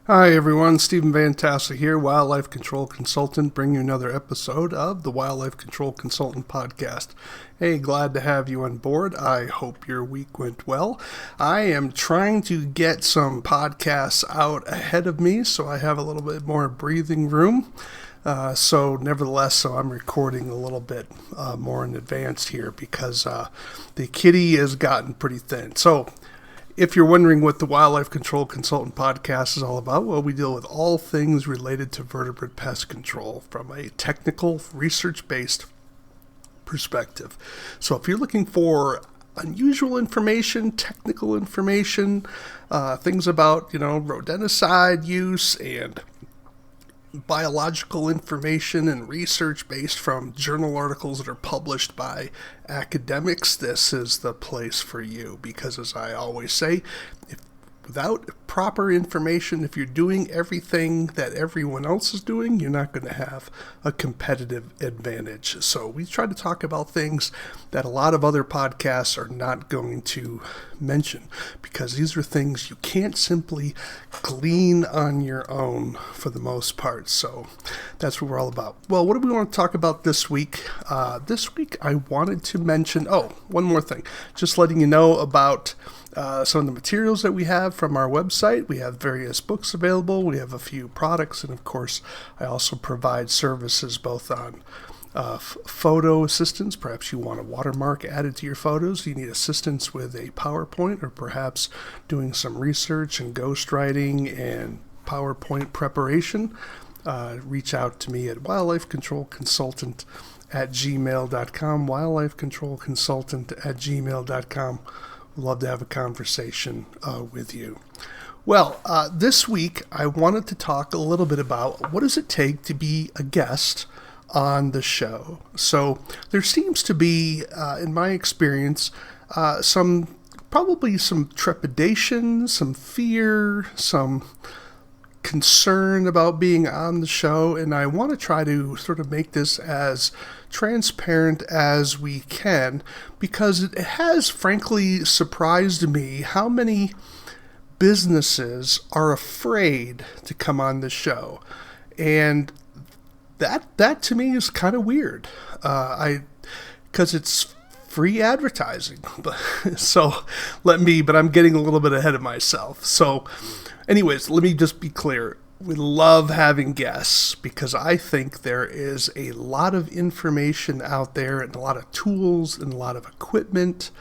Hi everyone, Stephen Vantassel here, Wildlife Control Consultant, bringing you another episode of the Wildlife Control Consultant Podcast. Hey, glad to have you on board. I hope your week went well. I am trying to get some podcasts out ahead of me so I have a little bit more breathing room. So I'm recording a little bit more in advance here because the kitty has gotten pretty thin. So if you're wondering what the Wildlife Control Consultant Podcast is all about, well, we deal with all things related to vertebrate pest control from a technical, research-based perspective. So if you're looking for unusual information, technical information, things about, rodenticide use and biological information and research based from journal articles that are published by academics, this is the place for you. Because as I always say, without proper information, if you're doing everything that everyone else is doing, you're not going to have a competitive advantage. So we try to talk about things that a lot of other podcasts are not going to mention, because these are things you can't simply glean on your own for the most part. So that's what we're all about. Well, what do we want to talk about this week? This week I wanted to mention, one more thing, just letting you know about some of the materials that we have from our website. We have various books available. We have a few products. And of course, I also provide services both on photo assistance. Perhaps you want a watermark added to your photos. You need assistance with a PowerPoint, or perhaps doing some research and ghostwriting and PowerPoint preparation. Reach out to me at wildlifecontrolconsultant@gmail.com, wildlifecontrolconsultant@gmail.com. Love to have a conversation with you. Well, this week I wanted to talk a little bit about what does it take to be a guest on the show. So there seems to be, in my experience, some trepidation, some fear, some concern about being on the show, and I want to try to sort of make this as transparent as we can, because it has frankly surprised me how many businesses are afraid to come on the show. And that to me is kind of weird, because it's free advertising. But I'm getting a little bit ahead of myself. So anyways, let me just be clear. We love having guests because I think there is a lot of information out there and a lot of tools and a lot of equipment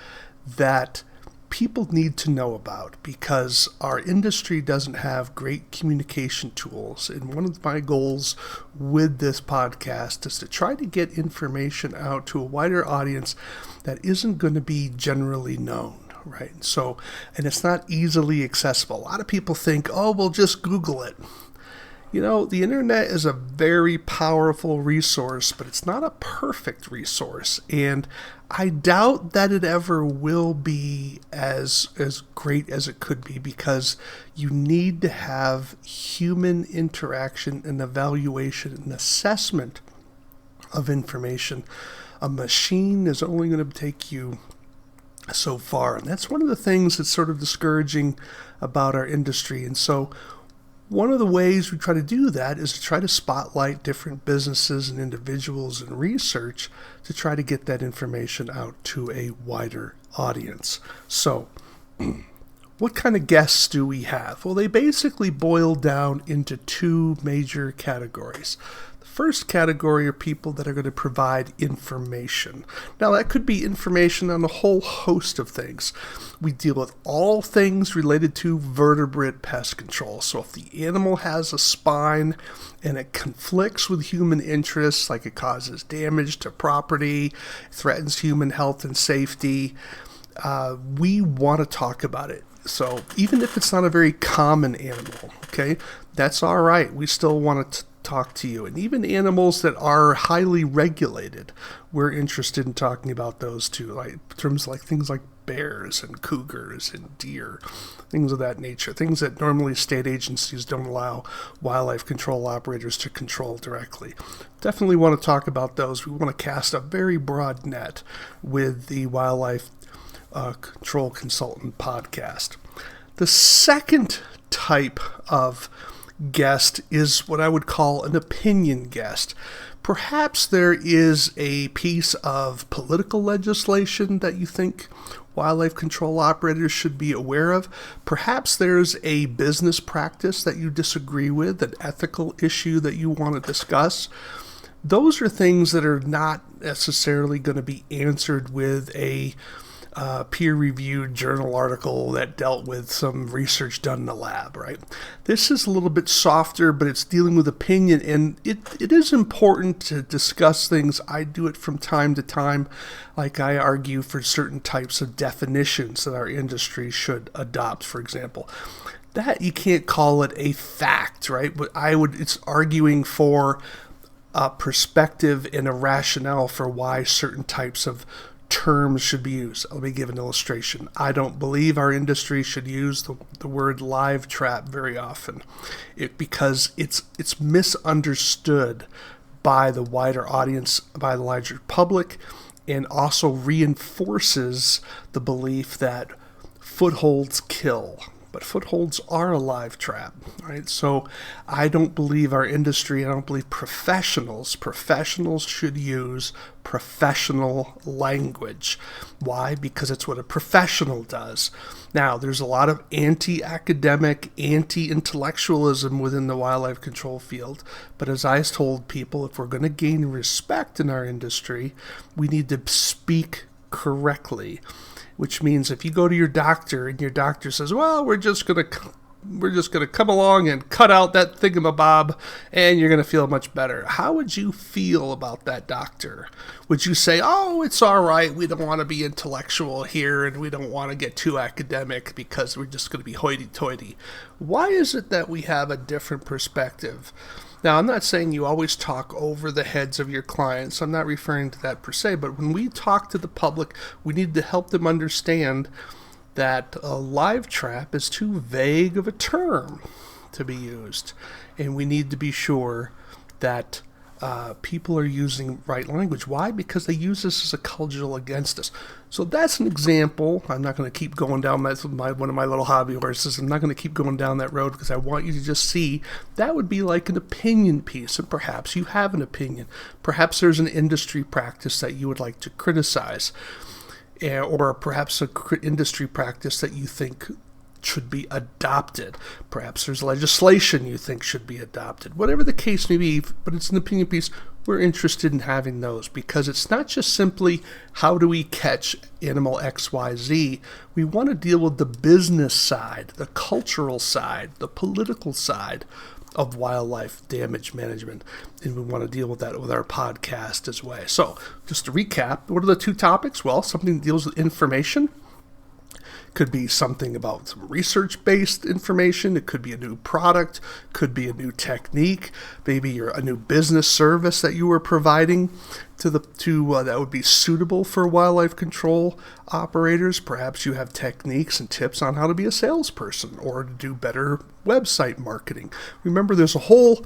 that people need to know about, because our industry doesn't have great communication tools. And one of my goals with this podcast is to try to get information out to a wider audience that isn't going to be generally known. Right. So, and it's not easily accessible. A lot of people think, we'll just Google it. The internet is a very powerful resource, but it's not a perfect resource. And I doubt that it ever will be as great as it could be, because you need to have human interaction and evaluation and assessment of information. A machine is only going to take you so far. And that's one of the things that's sort of discouraging about our industry. And so one of the ways we try to do that is to try to spotlight different businesses and individuals and research to try to get that information out to a wider audience. So what kind of guests do we have? Well, they basically boil down into two major categories. First category are people that are going to provide information. Now, that could be information on a whole host of things. We deal with all things related to vertebrate pest control. So if the animal has a spine and it conflicts with human interests, like it causes damage to property, threatens human health and safety, we want to talk about it. So even if it's not a very common animal, okay, that's all right. We still want to talk to you. And even animals that are highly regulated, we're interested in talking about those too, like terms like things like bears and cougars and deer, things of that nature, things that normally state agencies don't allow wildlife control operators to control directly. Definitely want to talk about those. We want to cast a very broad net with the Wildlife Control Consultant podcast. The second type of guest is what I would call an opinion guest. Perhaps there is a piece of political legislation that you think wildlife control operators should be aware of. Perhaps there's a business practice that you disagree with, an ethical issue that you want to discuss. Those are things that are not necessarily going to be answered with a peer-reviewed journal article that dealt with some research done in the lab, right? This is a little bit softer, but it's dealing with opinion, and it is important to discuss things. I do it from time to time, like I argue for certain types of definitions that our industry should adopt, for example. That you can't call it a fact, right? But it's arguing for a perspective and a rationale for why certain types of terms should be used. Let me give an illustration. I don't believe our industry should use the word live trap very often, because it's misunderstood by the wider audience, by the larger public, and also reinforces the belief that footholds kill. But footholds are a live trap, right? So I don't believe our industry, I don't believe professionals should use professional language. Why? Because it's what a professional does. Now, there's a lot of anti-academic, anti-intellectualism within the wildlife control field. But as I told people, if we're going to gain respect in our industry, we need to speak correctly. Which means if you go to your doctor and your doctor says, well, we're just gonna come along and cut out that thingamabob and you're gonna feel much better. How would you feel about that doctor? Would you say, oh, it's all right, we don't want to be intellectual here and we don't want to get too academic because we're just going to be hoity-toity? Why is it that we have a different perspective? Now, I'm not saying you always talk over the heads of your clients. I'm not referring to that per se, but when we talk to the public, we need to help them understand that a live trap is too vague of a term to be used. And we need to be sure that people are using right language. Why? Because they use this as a cudgel against us. So that's an example. I'm not going to keep going down one of my little hobby horses. I'm not going to keep going down that road because I want you to just see that would be like an opinion piece. And perhaps you have an opinion. Perhaps there's an industry practice that you would like to criticize. Or perhaps an industry practice that you think should be adopted. Perhaps there's legislation you think should be adopted. Whatever the case may be, but it's an opinion piece, we're interested in having those because it's not just simply how do we catch animal XYZ. We want to deal with the business side, the cultural side, the political side of wildlife damage management, and we want to deal with that with our podcast as well. So just to recap, what are the two topics? Well, something that deals with information. Could be something about some research-based information. It could be a new product, could be a new technique, maybe a new business service that you are providing that would be suitable for wildlife control operators. Perhaps you have techniques and tips on how to be a salesperson or to do better website marketing. Remember, there's a whole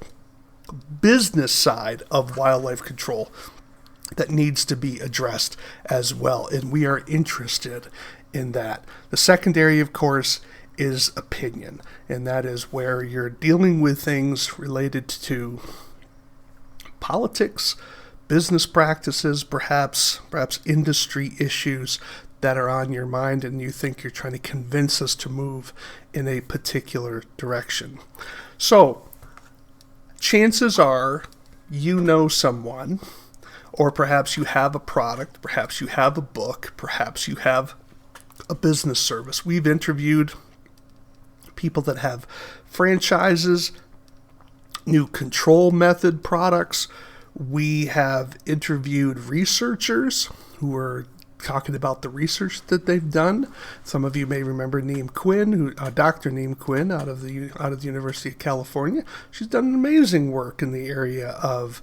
business side of wildlife control that needs to be addressed as well, and we are interested in that. The secondary, of course, is opinion, and that is where you're dealing with things related to politics, business practices, perhaps industry issues that are on your mind, and you think you're trying to convince us to move in a particular direction. So, chances are you know someone, or perhaps you have a product, perhaps you have a book, perhaps you have a business service. We've interviewed people that have franchises, new control method products. We have interviewed researchers who are talking about the research that they've done. Some of you may remember Neem Quinn, Dr. Neem Quinn out of the University of California. She's done amazing work in the area of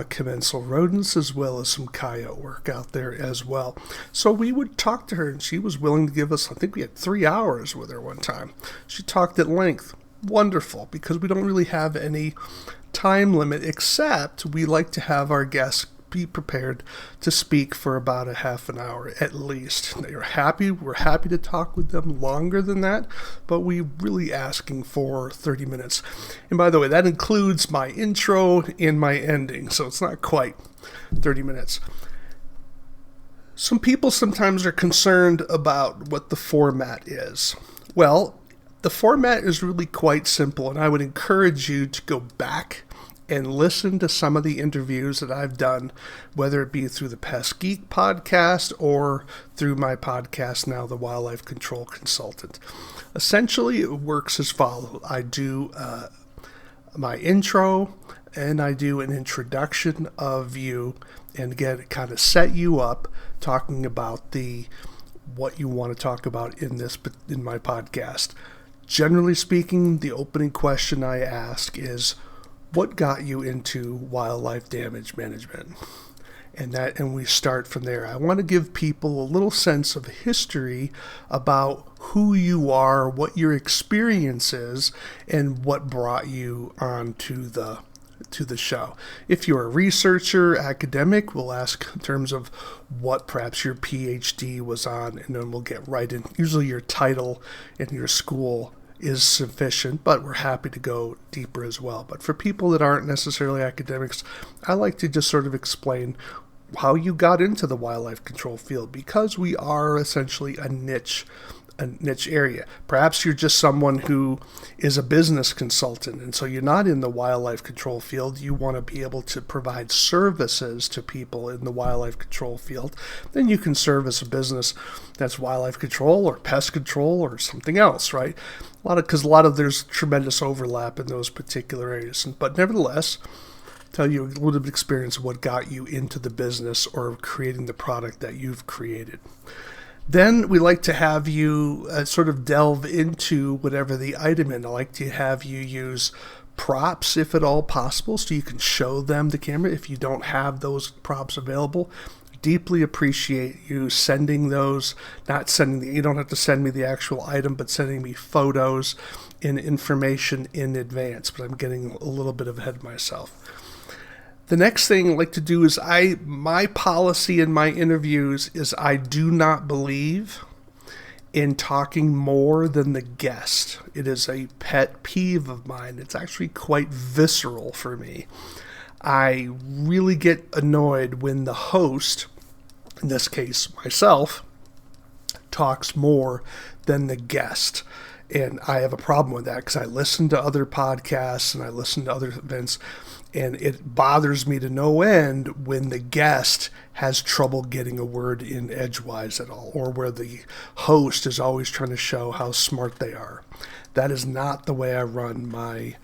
commensal rodents, as well as some coyote work out there as well. So we would talk to her, and she was willing to give us, I think we had 3 hours with her one time. She talked at length. Wonderful, because we don't really have any time limit, except we like to have our guests be prepared to speak for about a half an hour at least. We're happy to talk with them longer than that, but we're really asking for 30 minutes. And by the way, that includes my intro and my ending, so it's not quite 30 minutes. Some people sometimes are concerned about what the format is. Well, the format is really quite simple, and I would encourage you to go back and listen to some of the interviews that I've done, whether it be through the Pest Geek podcast or through my podcast now, The Wildlife Control Consultant. Essentially, it works as follows. I do my intro, and I do an introduction of you, and again, kind of set you up talking about what you want to talk about in my podcast. Generally speaking, the opening question I ask is, what got you into wildlife damage management? And we start from there. I want to give people a little sense of history about who you are, what your experience is, and what brought you onto the show. If you're a researcher, academic, we'll ask in terms of what perhaps your PhD was on, and then we'll get right in. Usually your title and your school is sufficient, but we're happy to go deeper as well. But for people that aren't necessarily academics, I like to just sort of explain how you got into the wildlife control field, because we are essentially a niche area. Perhaps you're just someone who is a business consultant, and so you're not in the wildlife control field. You want to be able to provide services to people in the wildlife control field. Then you can service a business that's wildlife control or pest control or something else, right? There's tremendous overlap in those particular areas. But nevertheless, tell you a little bit of experience of what got you into the business or creating the product that you've created. Then we like to have you sort of delve into whatever the item is. I like to have you use props, if at all possible, so you can show them the camera if you don't have those props available. Deeply appreciate you sending those, you don't have to send me the actual item, but sending me photos and information in advance. But I'm getting a little bit ahead of myself. The next thing I like to do is my policy in my interviews is I do not believe in talking more than the guest. It is a pet peeve of mine. It's actually quite visceral for me. I really get annoyed when the host, in this case myself, talks more than the guest. And I have a problem with that because I listen to other podcasts and I listen to other events, and it bothers me to no end when the guest has trouble getting a word in edgewise at all, or where the host is always trying to show how smart they are. That is not the way I run my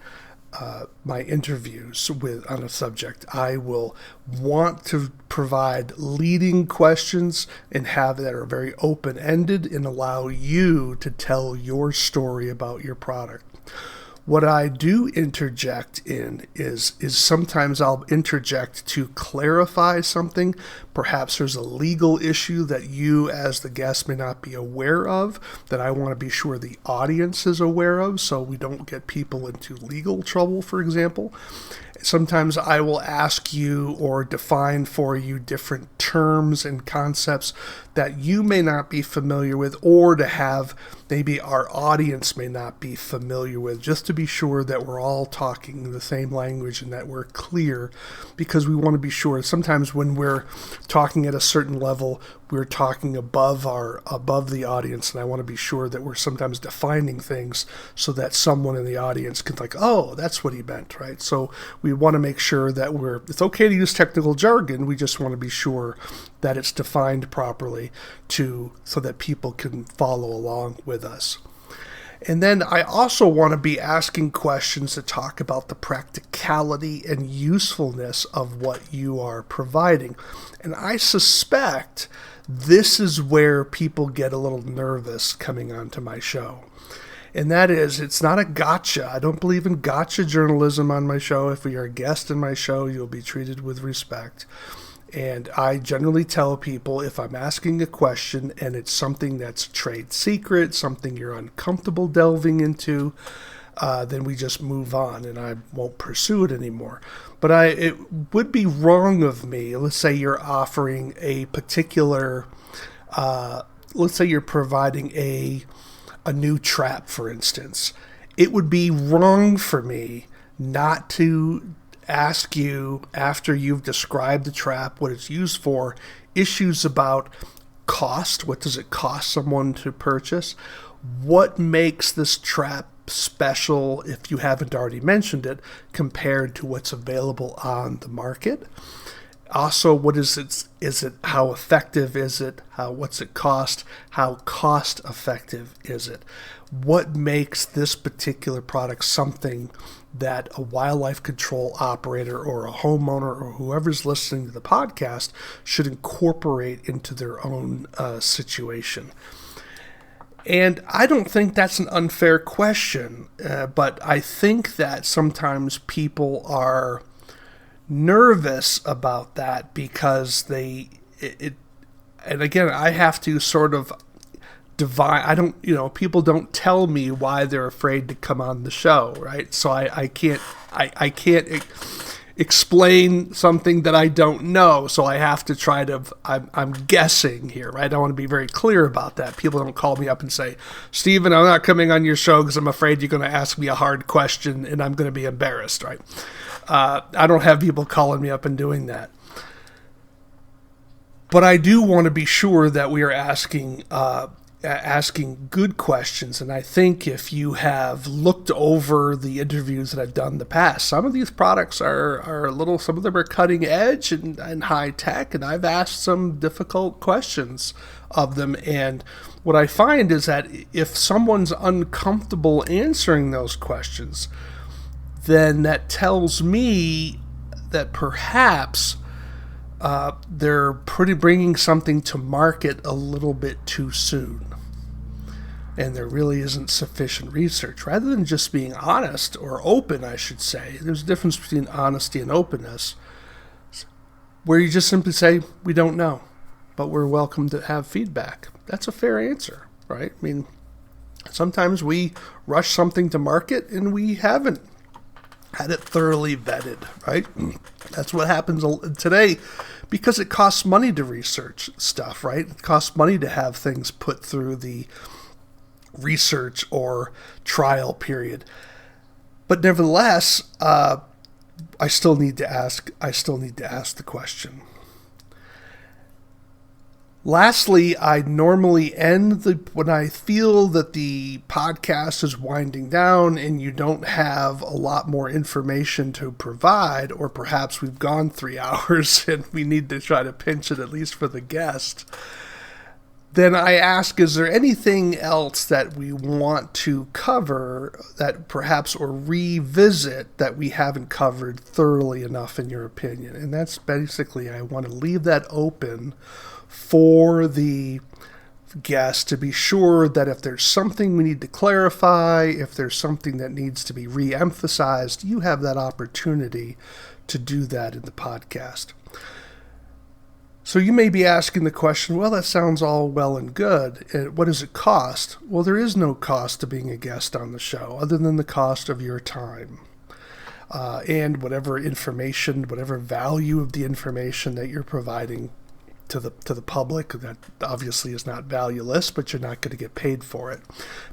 interviews on a subject. I will want to provide leading questions and have that are very open-ended and allow you to tell your story about your product. What I do interject in is sometimes I'll interject to clarify something. Perhaps there's a legal issue that you as the guest may not be aware of, that I want to be sure the audience is aware of, so we don't get people into legal trouble, for example. Sometimes I will ask you or define for you different terms and concepts that you may not be familiar with, or to have maybe our audience may not be familiar with, just to be sure that we're all talking the same language and that we're clear, because we want to be sure. Sometimes when we're talking at a certain level, we're talking above the audience, and I want to be sure that we're sometimes defining things so that someone in the audience can think, oh, that's what he meant, right? So we want to make sure that it's okay to use technical jargon. We just want to be sure that it's defined properly so that people can follow along with us. And then I also want to be asking questions to talk about the practicality and usefulness of what you are providing. And I suspect this is where people get a little nervous coming onto my show. And that is, it's not a gotcha. I don't believe in gotcha journalism on my show. If you're a guest in my show, you'll be treated with respect. And I generally tell people, if I'm asking a question and it's something that's trade secret, something you're uncomfortable delving into, then we just move on and I won't pursue it anymore. But it would be wrong of me. Let's say you're offering a particular, let's say you're providing a new trap, for instance. It would be wrong for me not to ask you, after you've described the trap, what it's used for, issues about cost. What does it cost someone to purchase? What makes this trap special, if you haven't already mentioned it, compared to what's available on the market? Also, what is it, how effective is it? What's it cost? How cost effective is it? What makes this particular product something that a wildlife control operator or a homeowner or whoever's listening to the podcast should incorporate into their own situation? And I don't think that's an unfair question, but I think that sometimes people are nervous about that because and again, I have to sort of divine. People don't tell me why they're afraid to come on the show, right? So I can't explain something that I don't know, so I have to try to, I'm guessing here, right? I want to be very clear about that. People don't call me up and say, Stephen, I'm not coming on your show because I'm afraid you're going to ask me a hard question and I'm going to be embarrassed, right? I don't have people calling me up and doing that. But I do want to be sure that we are asking good questions. And I think if you have looked over the interviews that I've done in the past, some of these products are a little, some of them are cutting edge and high tech. And I've asked some difficult questions of them. And what I find is that if someone's uncomfortable answering those questions, then that tells me that perhaps they're bringing something to market a little bit too soon. And there really isn't sufficient research. Rather than just being honest, or open, I should say, there's a difference between honesty and openness, where you just simply say, we don't know, but we're welcome to have feedback. That's a fair answer, right? I mean, sometimes we rush something to market and we haven't had it thoroughly vetted, right? That's what happens today because it costs money to research stuff, right? It costs money to have things put through the research or trial period. But nevertheless, I still need to ask the question. Lastly, I normally end when I feel that the podcast is winding down and you don't have a lot more information to provide, or perhaps we've gone 3 hours and we need to try to pinch it at least for the guest. Then I ask, is there anything else that we want to cover that perhaps, or revisit, that we haven't covered thoroughly enough in your opinion? And that's basically, I want to leave that open for the guest to be sure that if there's something we need to clarify, if there's something that needs to be re-emphasized, you have that opportunity to do that in the podcast. So you may be asking the question, well, that sounds all well and good. What does it cost? Well, there is no cost to being a guest on the show other than the cost of your time. And whatever information, whatever value of the information that you're providing to the public, that obviously is not valueless, but you're not going to get paid for it.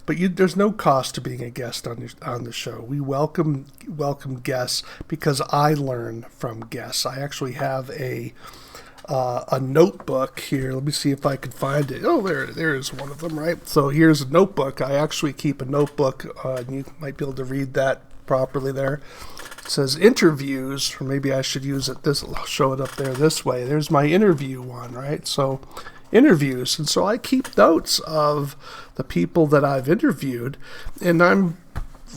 But there's no cost to being a guest on the show. We welcome guests because I learn from guests. I actually have a notebook here. Let me see if I can find it. Oh, there is one of them, right? So here's a notebook. I actually keep a notebook, and you might be able to read that properly there. It says interviews, or maybe I should use it I'll show it up there this way. There's my interview one, right? So interviews. And so I keep notes of the people that I've interviewed, and I'm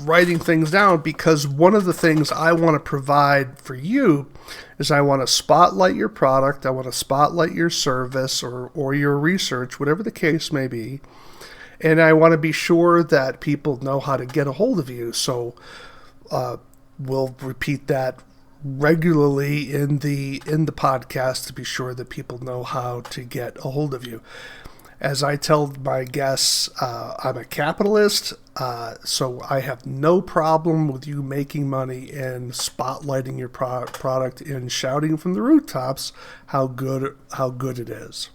writing things down because one of the things I want to provide for you is I want to spotlight your product, I want to spotlight your service or your research, whatever the case may be, and I want to be sure that people know how to get a hold of you. So we'll repeat that regularly in the podcast to be sure that people know how to get a hold of you. As I tell my guests, I'm a capitalist. So I have no problem with you making money and spotlighting your product and shouting from the rooftops how good it is.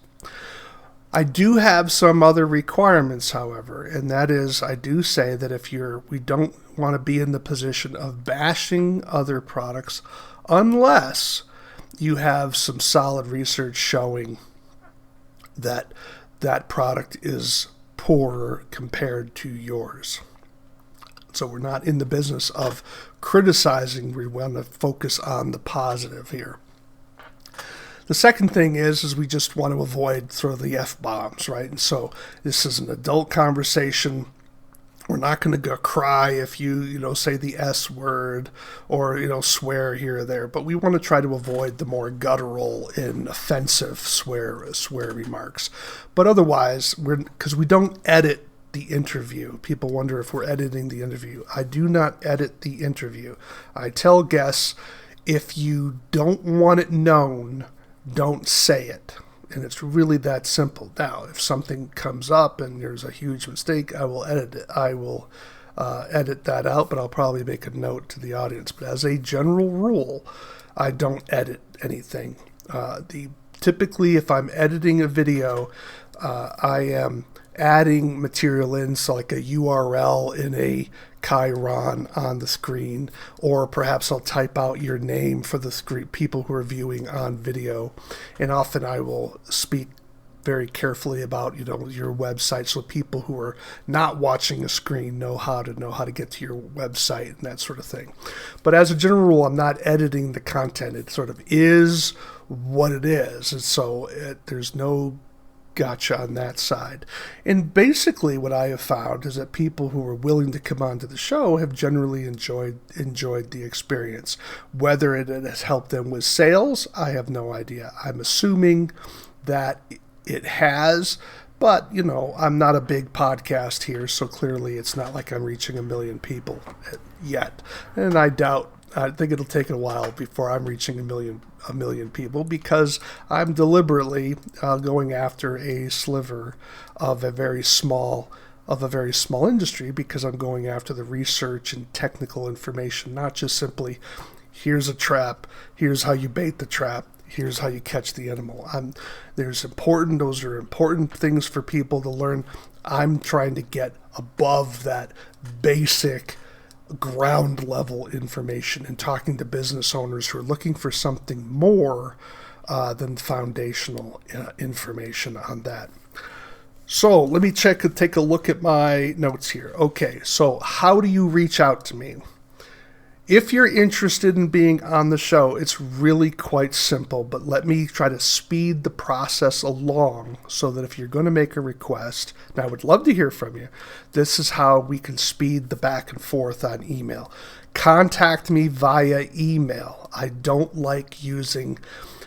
I do have some other requirements, however, and that is I do say that we don't want to be in the position of bashing other products unless you have some solid research showing that that product is poorer compared to yours. So we're not in the business of criticizing. We want to focus on the positive here. The second thing is we just want to avoid sort of the F-bombs, right? And so this is an adult conversation. We're not going to go cry if you say the S word or, swear here or there. But we want to try to avoid the more guttural and offensive swear remarks. But otherwise, because we don't edit the interview. People wonder if we're editing the interview. I do not edit the interview. I tell guests, if you don't want it known, don't say it. And it's really that simple. Now, if something comes up and there's a huge mistake, I will edit it. I will edit that out, but I'll probably make a note to the audience. But as a general rule, I don't edit anything. Typically, if I'm editing a video, I am adding material in, so like a URL in a Chiron on the screen, or perhaps I'll type out your name for the screen, people who are viewing on video. And often I will speak very carefully about your website, so people who are not watching a screen know how to get to your website and that sort of thing. But as a general rule, I'm not editing the content. It sort of is what it is, and so there's no gotcha on that side. And basically what I have found is that people who are willing to come onto the show have generally enjoyed the experience. Whether it has helped them with sales, I have no idea. I'm assuming that it has, but I'm not a big podcast here, so clearly it's not like I'm reaching 1 million people yet. And I think it'll take a while before I'm reaching a million people, because I'm deliberately going after a sliver of a very small industry, because I'm going after the research and technical information, not just simply here's a trap, here's how you bait the trap, here's how you catch the animal. Those are important things for people to learn. I'm trying to get above that basic ground level information and talking to business owners who are looking for something more than foundational information on that. So let me take a look at my notes here. Okay, so how do you reach out to me? If you're interested in being on the show, it's really quite simple, but let me try to speed the process along so that if you're going to make a request, and I would love to hear from you, this is how we can speed the back and forth on email. Contact me via email. I don't like using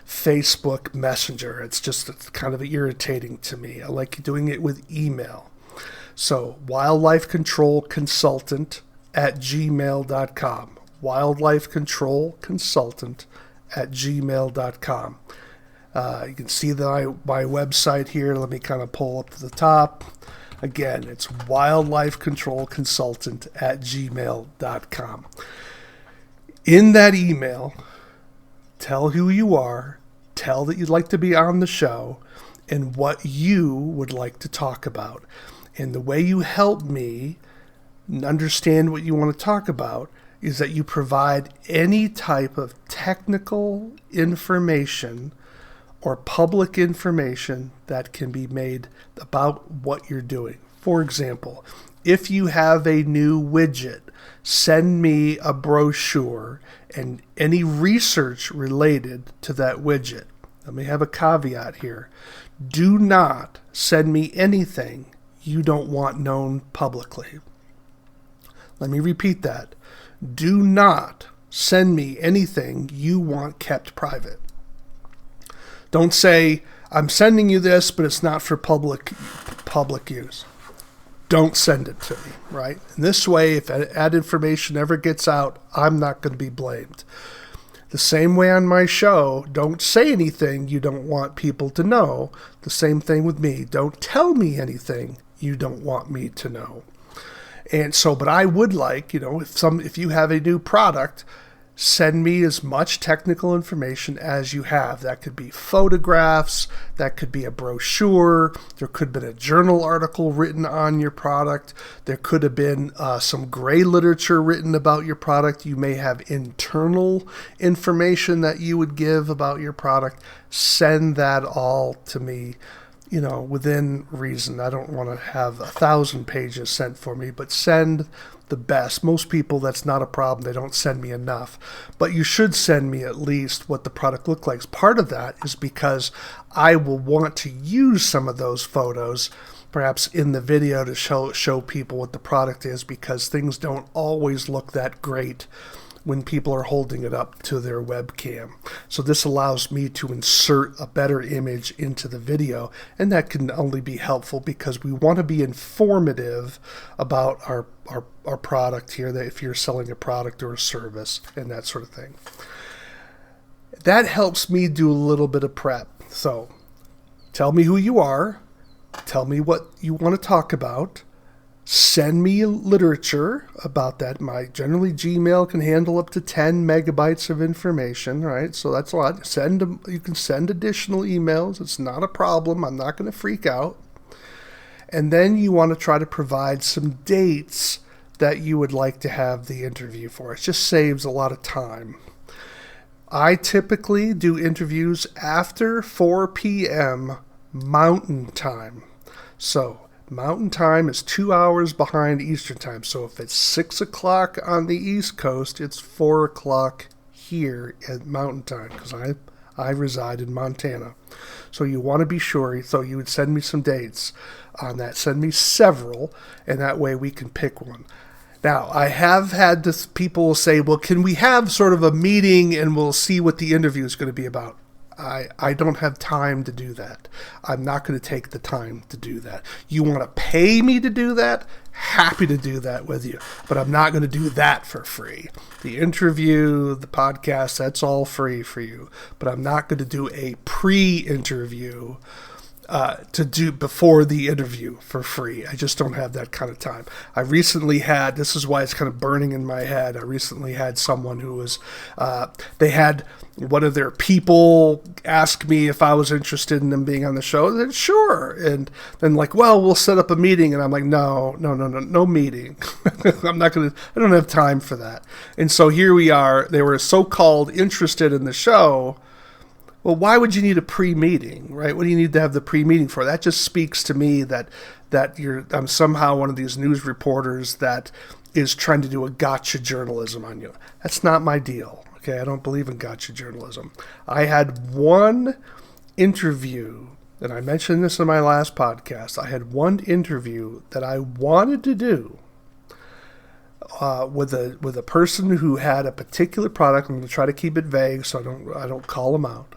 Facebook Messenger. It's kind of irritating to me. I like doing it with email. So wildlifecontrolconsultant@gmail.com. wildlifecontrolconsultant@gmail.com. You can see my website here. Let me kind of pull up to the top. Again, it's wildlifecontrolconsultant@gmail.com. In that email, tell who you are, tell that you'd like to be on the show, and what you would like to talk about. And the way you help me understand what you want to talk about is that you provide any type of technical information or public information that can be made about what you're doing. For example, if you have a new widget, send me a brochure and any research related to that widget. Let me have a caveat here. Do not send me anything you don't want known publicly. Let me repeat that. Do not send me anything you want kept private. Don't say, I'm sending you this, but it's not for public use. Don't send it to me, right? And this way, if ad information ever gets out, I'm not going to be blamed. The same way on my show, don't say anything you don't want people to know. The same thing with me. Don't tell me anything you don't want me to know. And so, but I would like, if you have a new product, send me as much technical information as you have. That could be photographs, that could be a brochure, there could have been a journal article written on your product, there could have been some gray literature written about your product, you may have internal information that you would give about your product. Send that all to me, within reason. I don't want to have 1,000 pages sent for me, but send the best. Most people, that's not a problem. They don't send me enough. But you should send me at least what the product looked like. Part of that is because I will want to use some of those photos, perhaps in the video, to show people what the product is, because things don't always look that great when people are holding it up to their webcam. So this allows me to insert a better image into the video, and that can only be helpful because we want to be informative about our product here, that if you're selling a product or a service and that sort of thing. That helps me do a little bit of prep. So tell me who you are, tell me what you want to talk about, send me literature about that. My generally Gmail can handle up to 10 megabytes of information, right? So that's a lot. You can send additional emails. It's not a problem. I'm not going to freak out. And then you want to try to provide some dates that you would like to have the interview for. It just saves a lot of time. I typically do interviews after 4 p.m. Mountain Time. So Mountain Time is 2 hours behind Eastern Time. So if it's 6 o'clock on the East Coast, it's 4 o'clock here at Mountain Time, because I reside in Montana. So you want to be sure. So you would send me some dates on that. Send me several, and that way we can pick one. Now, I have had this, people will say, well, can we have sort of a meeting and we'll see what the interview is going to be about? I don't have time to do that. I'm not going to take the time to do that. You want to pay me to do that? Happy to do that with you. But I'm not going to do that for free. The interview, the podcast, that's all free for you. But I'm not going to do a pre-interview to do before the interview for free. I just don't have that kind of time. I recently had, this is why it's kind of burning in my head, I recently had someone who was, they had one of their people ask me if I was interested in them being on the show. I said, sure. And then well, we'll set up a meeting. And I'm like, no meeting. I don't have time for that. And so here we are. They were so-called interested in the show. Well, why would you need a pre-meeting, right? What do you need to have the pre-meeting for? That just speaks to me that I'm somehow one of these news reporters that is trying to do a gotcha journalism on you. That's not my deal, okay? I don't believe in gotcha journalism. I had one interview, and I mentioned this in my last podcast. I had one interview that I wanted to do with a person who had a particular product. I'm going to try to keep it vague so I don't call them out.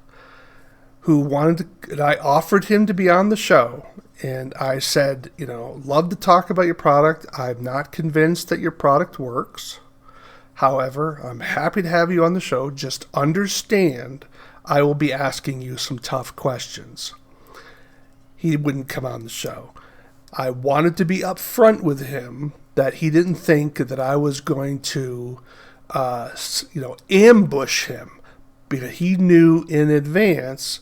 Who wanted to, and I offered him to be on the show, and I said, love to talk about your product. I'm not convinced that your product works. However, I'm happy to have you on the show. Just understand, I will be asking you some tough questions. He wouldn't come on the show. I wanted to be upfront with him that he didn't think that I was going to, ambush him, because he knew in advance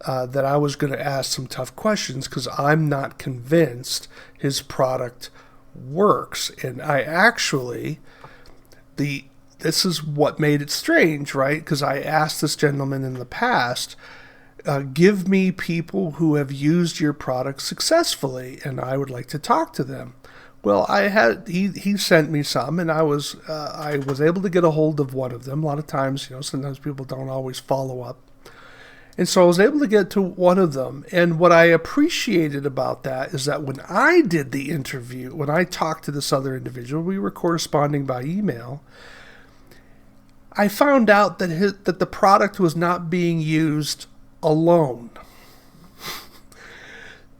that I was going to ask some tough questions, because I'm not convinced his product works. And I actually, this is what made it strange, right? Because I asked this gentleman in the past, give me people who have used your product successfully, and I would like to talk to them. Well, he sent me some, and I was able to get a hold of one of them. A lot of times, sometimes people don't always follow up. And so I was able to get to one of them. And what I appreciated about that is that when I did the interview, when I talked to this other individual, we were corresponding by email, I found out that the product was not being used alone.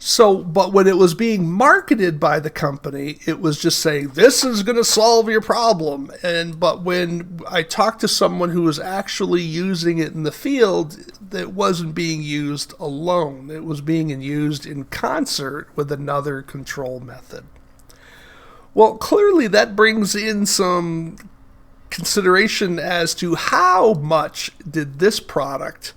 So, but when it was being marketed by the company, it was just saying, this is going to solve your problem. But when I talked to someone who was actually using it in the field, it wasn't being used alone. It was being used in concert with another control method. Well, clearly that brings in some consideration as to how much did this product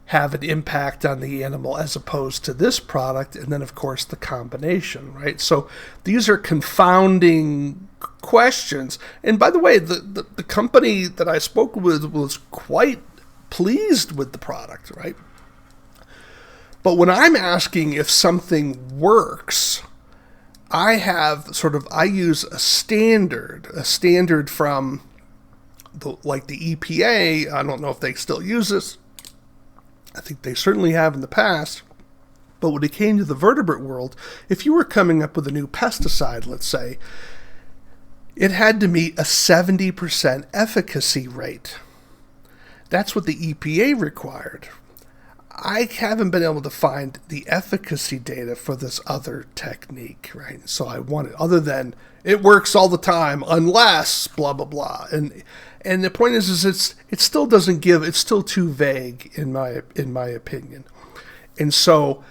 have an impact on the animal as opposed to this product, and then of course the combination, right? So these are confounding questions. And by the way, the company that I spoke with was quite pleased with the product, right? But when I'm asking if something works, I use a standard from the EPA. I don't know if they still use this. I think they certainly have in the past. But when it came to the vertebrate world, if you were coming up with a new pesticide, let's say, it had to meet a 70% efficacy rate. That's what the EPA required. I haven't been able to find the efficacy data for this other technique, right? So I wanted, other than it works all the time unless blah blah blah, and the point is it still doesn't give. It's still too vague in my opinion, and so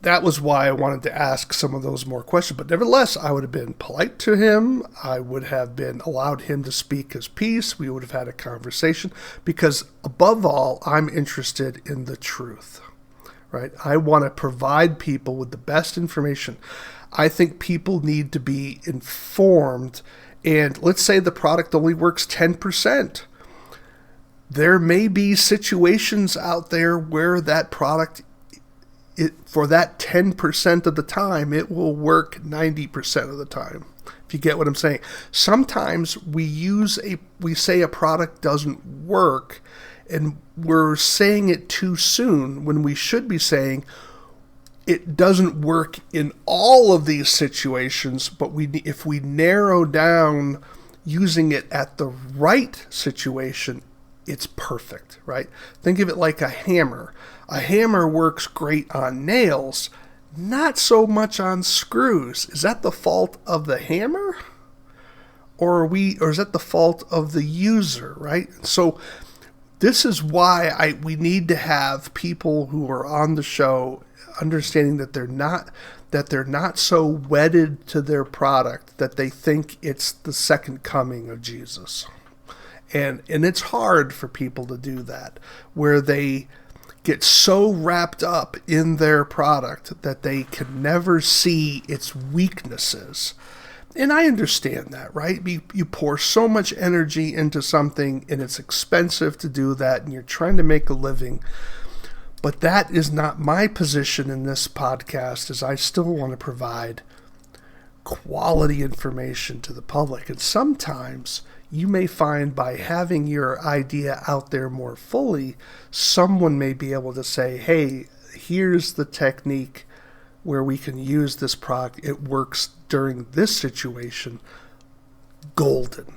that was why I wanted to ask some of those more questions. But nevertheless, I would have been polite to him. I would have been allowed him to speak his piece. We would have had a conversation because above all, I'm interested in the truth, right? I want to provide people with the best information. I think people need to be informed. And let's say the product only works 10%. There may be situations out there where that product, for that 10% of the time, it will work 90% of the time. If you get what I'm saying. Sometimes we say a product doesn't work, and we're saying it too soon when we should be saying it doesn't work in all of these situations, but if we narrow down using it at the right situation, it's perfect, right? Think of it like a hammer. A hammer works great on nails, not so much on screws. Is that the fault of the hammer? Or is that the fault of the user, right? So this is why we need to have people who are on the show understanding that they're not so wedded to their product that they think it's the second coming of Jesus. And it's hard for people to do that, where they get so wrapped up in their product that they can never see its weaknesses. And I understand that, right? You pour so much energy into something and it's expensive to do that and you're trying to make a living. But that is not my position in this podcast, as I still want to provide quality information to the public. And sometimes you may find by having your idea out there more fully, someone may be able to say, hey, here's the technique where we can use this product. It works during this situation. Golden,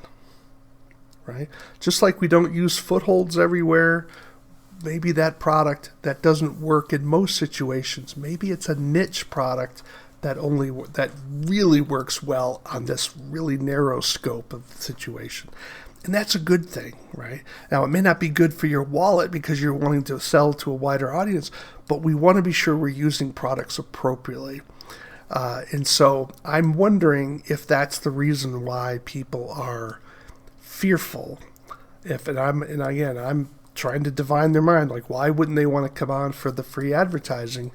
right? Just like we don't use footholds everywhere. Maybe that product that doesn't work in most situations, maybe it's a niche product that really works well on this really narrow scope of the situation. And that's a good thing, right? Now, it may not be good for your wallet because you're wanting to sell to a wider audience, but we want to be sure we're using products appropriately. And so I'm wondering if that's the reason why people are fearful. I'm trying to divine their mind. Like, why wouldn't they want to come on for the free advertising?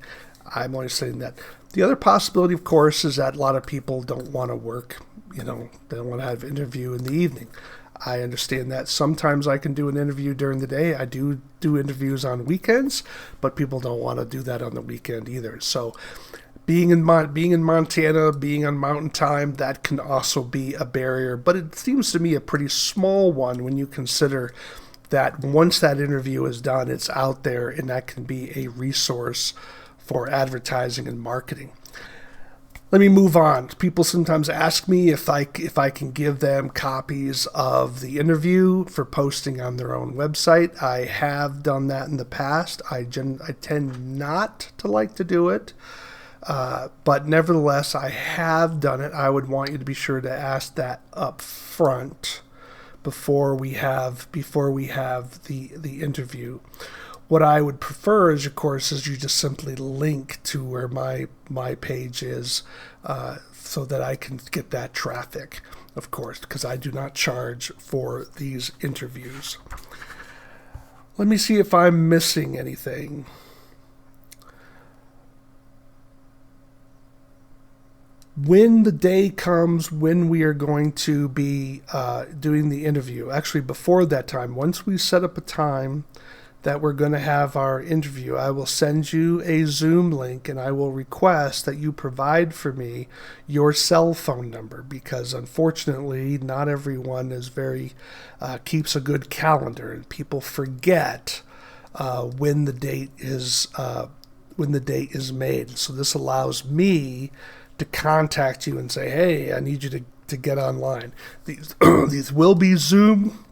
I'm only saying that. The other possibility, of course, is that a lot of people don't want to work. They don't want to have an interview in the evening. I understand that. Sometimes I can do an interview during the day. I do interviews on weekends, but people don't want to do that on the weekend either. So being in Montana, being on mountain time, that can also be a barrier. But it seems to me a pretty small one when you consider that once that interview is done, it's out there, and that can be a resource for advertising and marketing. Let me move on. People sometimes ask me if I can give them copies of the interview for posting on their own website. I have done that in the past. I tend not to like to do it, but nevertheless, I have done it. I would want you to be sure to ask that up front before we have the interview. What I would prefer is, of course, is you just simply link to where my page is, so that I can get that traffic, of course, because I do not charge for these interviews. Let me see if I'm missing anything. When the day comes when we are going to be doing the interview, actually before that time, once we set up a time that we're going to have our interview, I will send you a Zoom link and I will request that you provide for me your cell phone number, because unfortunately not everyone is keeps a good calendar, and people forget when the date is made. So this allows me to contact you and say, hey, I need you to get online. These will be Zoom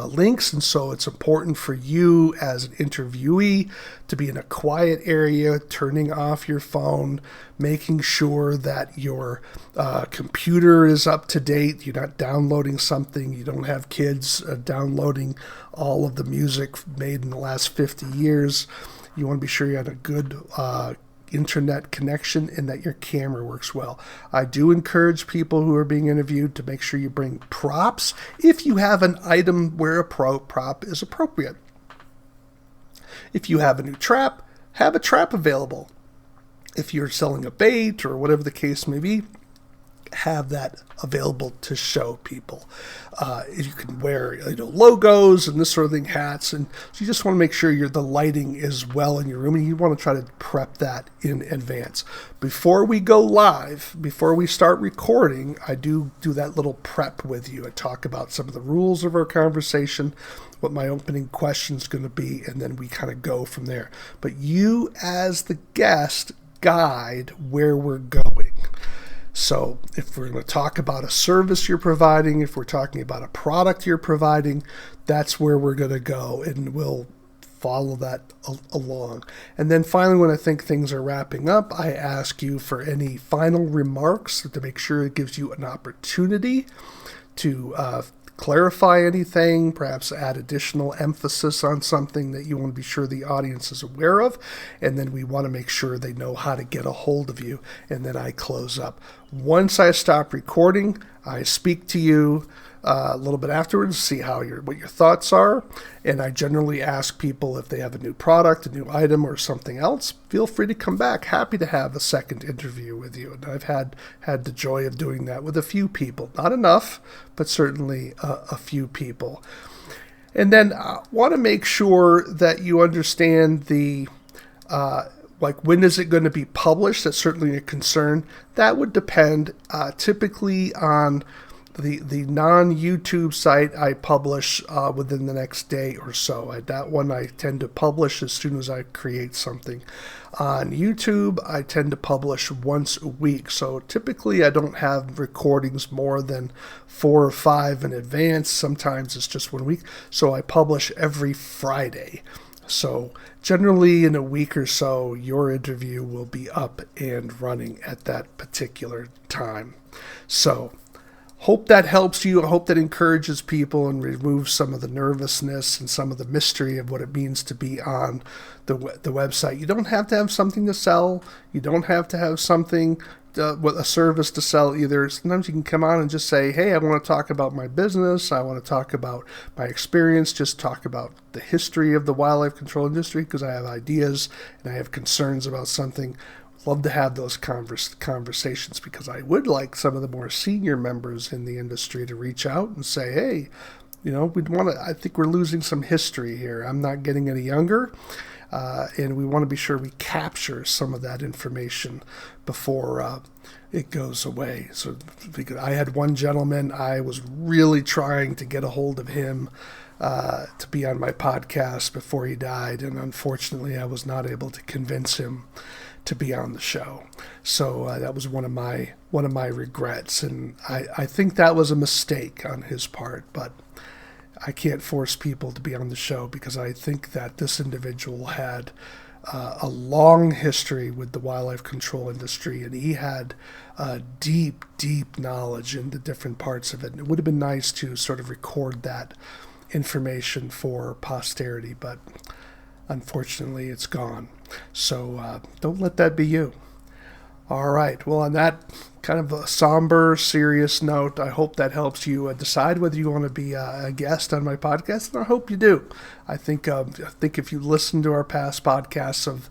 links, and so it's important for you as an interviewee to be in a quiet area, turning off your phone, making sure that your computer is up to date, you're not downloading something, you don't have kids downloading all of the music made in the last 50 years. You want to be sure you have a good internet connection and that your camera works well. I do encourage people who are being interviewed to make sure you bring props if you have an item where a prop is appropriate. If you have a new trap, have a trap available. If you're selling a bait or whatever the case may be, have that available to show people. You can wear logos and this sort of thing, hats, and so you just want to make sure the lighting is well in your room, and you want to try to prep that in advance. Before we go live, before we start recording, I do that little prep with you. I talk about some of the rules of our conversation, what my opening question is going to be, and then we kind of go from there. But you as the guest guide where we're going. So if we're going to talk about a service you're providing, if we're talking about a product you're providing, that's where we're going to go, and we'll follow that along. And then finally, when I think things are wrapping up, I ask you for any final remarks to make sure it gives you an opportunity to clarify anything, perhaps add additional emphasis on something that you want to be sure the audience is aware of, and then we want to make sure they know how to get a hold of you, and then I close up. Once I stop recording, I speak to you a little bit afterwards, see what your thoughts are, and I generally ask people if they have a new product, a new item, or something else. Feel free to come back. Happy to have a second interview with you, and I've had the joy of doing that with a few people. Not enough, but certainly a few people. And then I want to make sure that you understand when is it going to be published? That's certainly a concern. That would depend typically on the non-YouTube site. I publish within the next day or so. That one I tend to publish as soon as I create something. On YouTube, I tend to publish once a week. So typically I don't have recordings more than 4 or 5 in advance. Sometimes it's just 1 week. So I publish every Friday. So generally in a week or so, your interview will be up and running at that particular time. So hope that helps you. I hope that encourages people and removes some of the nervousness and some of the mystery of what it means to be on the website. You don't have to have something to sell. You don't have to have something, a service to sell either. Sometimes you can come on and just say, hey, I want to talk about my business. I want to talk about my experience. Just talk about the history of the wildlife control industry because I have ideas and I have concerns about something. Love to have those conversations because I would like some of the more senior members in the industry to reach out and say, hey, I think we're losing some history here. I'm not getting any younger. And we want to be sure we capture some of that information before it goes away. So I had one gentleman, I was really trying to get a hold of him to be on my podcast before he died. And unfortunately, I was not able to convince him to be on the show. So that was one of my regrets. And I think that was a mistake on his part, but I can't force people to be on the show because I think that this individual had a long history with the wildlife control industry, and he had deep, deep knowledge in the different parts of it. And it would have been nice to sort of record that information for posterity, but unfortunately it's gone. So don't let that be you. All right. Well, on that kind of a somber, serious note, I hope that helps you decide whether you want to be a guest on my podcast, and I hope you do. I think if you listen to our past podcasts of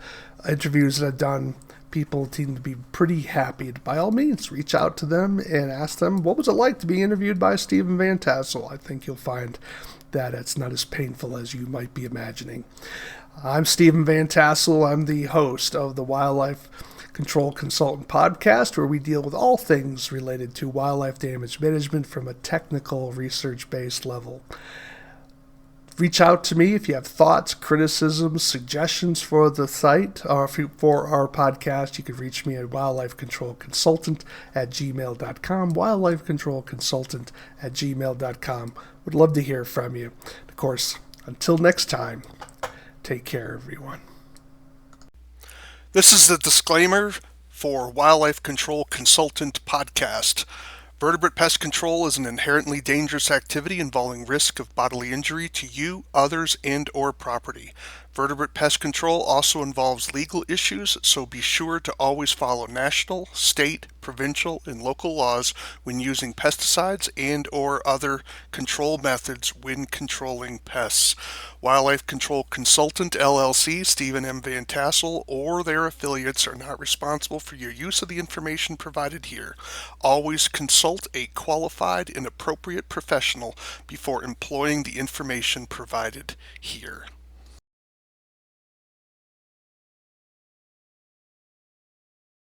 interviews that I've done, people seem to be pretty happy. By all means, reach out to them and ask them what was it like to be interviewed by Stephen Vantassel. I think you'll find that it's not as painful as you might be imagining. I'm Stephen Vantassel. I'm the host of the Wildlife Control Consultant podcast, where we deal with all things related to wildlife damage management from a technical, research-based level. Reach out to me if you have thoughts, criticisms, suggestions for the site or for our podcast. You can reach me at wildlifecontrolconsultant@gmail.com, wildlifecontrolconsultant@gmail.com. Would love to hear from you. Of course, until next time, take care, everyone. This is the disclaimer for Wildlife Control Consultant Podcast. Vertebrate pest control is an inherently dangerous activity involving risk of bodily injury to you, others, and or property. Vertebrate pest control also involves legal issues, so be sure to always follow national, state, provincial, and local laws when using pesticides and or other control methods when controlling pests. Wildlife Control Consultant LLC, Stephen M. Vantassel, or their affiliates are not responsible for your use of the information provided here. Always consult a qualified and appropriate professional before employing the information provided here.